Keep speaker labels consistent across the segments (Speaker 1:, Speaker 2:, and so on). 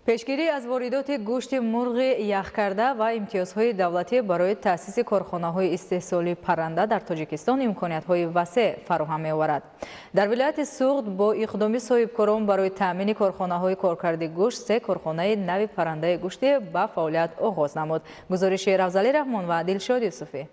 Speaker 1: пешгирӣ аз воридоти гӯшти мурғи яхкарда ва имтиёзҳои давлатӣ барои таъсиси корхонаҳои истеҳсоли парранда дар Тоҷикистон имкониятҳои васеъ фароҳам меоварад. Дар вилояти Суғд бо иқдоми соҳибкорон барои таъмини корхонаҳои коркарди гӯшт 3 корхонаи нави паррандаи гӯшти ба фаъолият оғоз намуд. гузориши Равзали Раҳмон ва Дилшод Юсуфӣ.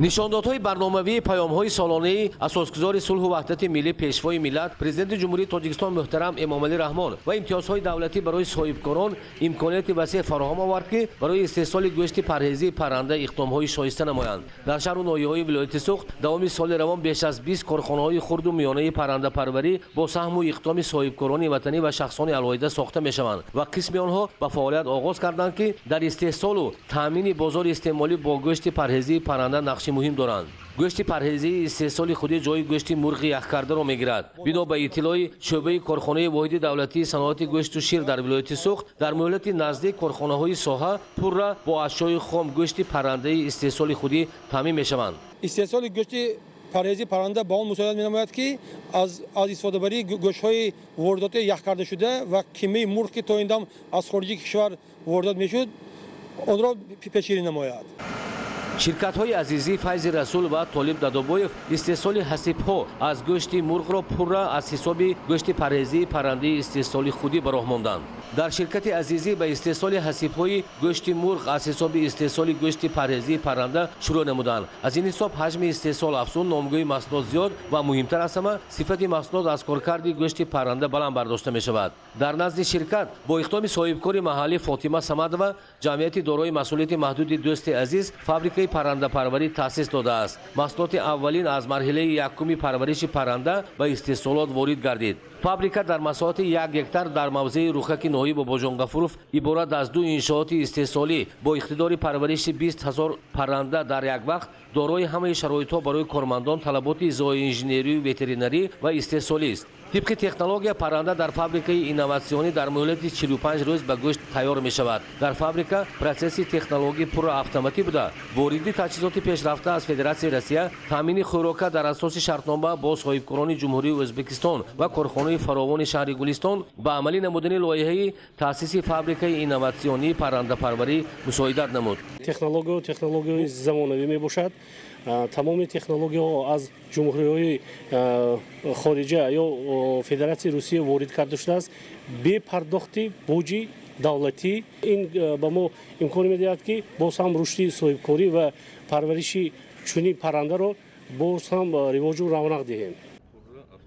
Speaker 2: нишондодҳои барномавии паёмҳои солонаи асосгузори сулҳу ваҳдати миллӣ пешвои миллат президенти ҷумҳурии Тоҷикистон муҳтарам Эмомалӣ Раҳмон ва имтиёзҳои давлатӣ барои соҳибкорон имконияти васеъ фароҳам овард ки барои истеҳсоли гӯшти парҳезии парранда иқдомҳои шоиста намоянд. Дар шаҳру ноҳияҳои вилояти Суғд давоми соли равон беш аз 20 корхонаҳои хурду миёнаи паррандапарварӣ бо саҳму иқдоми соҳибкорони ватанӣ ва шахсони алоҳида сохта мешаванд ва қисми онҳо ба фаъолият оғоз карданд ки дар истеҳсолу таъмини бозори истеъмолӣ бо гӯшти парҳезии парранда нақши муҳим доранд. гӯшти парҳезии истеҳсоли худи ҷойи гӯшти мурғи яхкардаро мегирад. бино ба иттилои шӯъбаи корхонаи воҳиди давлатии саноати гӯшту шир дар вилояти Суғд дар муҳлати наздик корхонаҳои соҳа пурра бо ашёи хом гӯшти паррандаи истеҳсоли худи таъмин мешаванд.
Speaker 3: истеҳсоли гӯшти парҳези парранда ба он мусоидат менамояд ки аз истифодабарии гӯштҳои воридоти яхкардашуда ва кимии мурғ ки то ин дам аз хориҷи кишвар воридот мешуд онро пешгирӣ намояд.
Speaker 2: ширкатҳои азизӣ Файзи Расул ва Толиб Дадобоев истеҳсоли ҳасибҳо аз гӯшти мурғро пурра аз ҳисоби гӯшти парҳезии паррандаи истеҳсоли худӣ ба роҳ монданд. дар ширкати азизӣ ба истеҳсоли ҳасибҳои гӯшти мурғ аз ҳисоби истеҳсоли гӯшти парҳезии парранда шурӯъ намуданд. аз ин ҳисоб ҳаҷми истеҳсол афзун, номгӯи маҳсулот зиёд ва муҳимтар аз ҳама сифати маҳсулот аз коркарди гӯшти парранда баланд бардошта мешавад. дар назди ширкат бо иқдоми соҳибкори маҳаллӣ Фотима Самадова ҷамъияти дорои масъулияти маҳдуди дӯсти азиз фабрикаи паррандапарварӣ таъсис додааст. маҳсулоти аввалин аз марҳилаи якуми парвариши парранда ва истеҳсолот ворид гардид. фабрика дар масоҳати 1 гектар дар мавзеи рухаки ноҳии Бобоҷонгафуров иборат аз 2 иншооти истеҳсолӣ бо иқтидори парвариши 20 000 парранда дар як вақт дорои ҳамаи шароитҳо барои кормандон талаботи зооинженерию, ветеринарӣ ва истеҳсолист. тибқи технология парранда дар фабрикаи инноватсионӣ дар муҳлати 45 рӯз ба гӯшт тайёр мешавад. дар фабрика процесси технологӣ пурра автоматӣ буда вориди таҷҳизоти пешрафта аз Федератсияи Россия, таъмини хӯрока дар асоси шартнома бо соҳибкорони ҷумҳурии Ӯзбекистон ва корхонаи фаровони шаҳри Гулистон ба амалӣ намудани лоиҳаи таъсиси фабрикаи инноватсионии паррандапарварӣ мусоидат намуд.
Speaker 4: технологияи замонавӣ мебошад. тамоми технологияҳо аз ҷумҳуриҳои хориҷа ё Федератсияи Русия ворид карда шудааст бе пардохти боҷи давлатӣ. ин ба мо имкон медиҳад ки боз ҳам рушди соҳибкорӣ ва парвариши чунин паррандаро боз ҳам ривоҷу равнақ диҳем.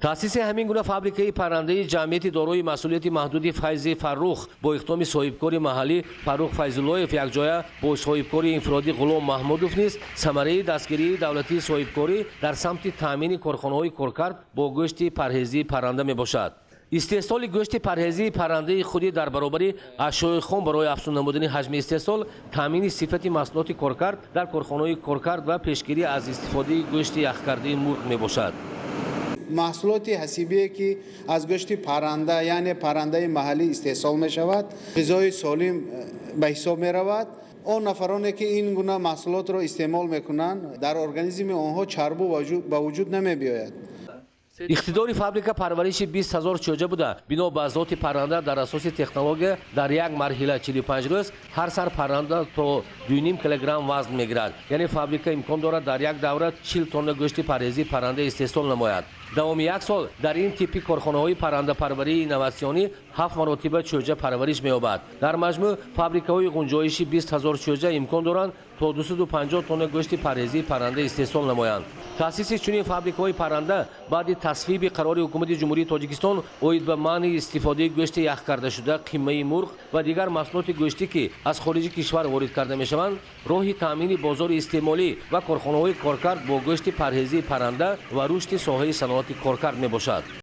Speaker 2: таъсиси ҳамин гуна фабрикаи паррандаи ҷамъияти дорои масъулияти маҳдуди Файзи Фаррух бо иқдоми соҳибкори маҳаллӣ Фаррух Файзуллоев якҷоя бо соҳибкори инфиродӣ Ғулом Маҳмудов низ самараи дастгирии давлатии соҳибкорӣ дар самти таъмини корхонаҳои коркард бо гӯшти парҳезии парранда мебошад. истеҳсоли гӯшти парҳезии паррандаи худӣ дар баробари ашёи хом барои афзун намудани ҳаҷми истеҳсол, таъмини сифати маҳсулоти коркард дар корхонаҳои коркард ва пешгирӣ аз истифодаи гӯшти яхкардаи мурғ мебошад.
Speaker 5: маҳсулоти ҳасибие ки аз гӯшти парранда яъне паррандаи маҳаллӣ истеҳсол мешавад ғизои солим ба ҳисоб меравад. он нафароне ки ин гуна маҳсулотро истеъмол мекунанд дар организми онҳо чарбу ба вуҷуд намебиёяд.
Speaker 2: иқтидори фабрика парвариши 20 000 чӯҷа буда бино ба зоти парранда дар асоси технология дар як марҳила 45 рӯз ҳар сар парранда то 2.5 килограмм вазн мегирад. яъне фабрика имкон дорад дар як давра 40 тонна гӯшти парҳезии парранда истеҳсол намояд. давоми як сол дар ин типи корхонаҳои паррандапарварии инноватсионӣ 7 маротиба чӯҷа парвариш меёбад. дар маҷмӯъ фабрикаҳои ғунҷоиши 20 000 чӯҷа имкон доранд то 250 тонна гӯшти парҳезии парранда истеҳсол намоянд. таъсиси чунин фабрикаҳои парранда баъди тасвиби қарори ҳукумати ҷумҳурии Тоҷикистон оид ба маъни истифодаи гӯшти яхкардашуда, қимаи мурғ ва дигар маҳсулоти гӯштӣ ки аз хориҷи кишвар ворид карда мешаванд, роҳи таъмини бозори истеъмолӣ ва корхонаҳои коркард бо гӯшти парҳезии парранда ва рушди соҳаи саноати коркард мебошад.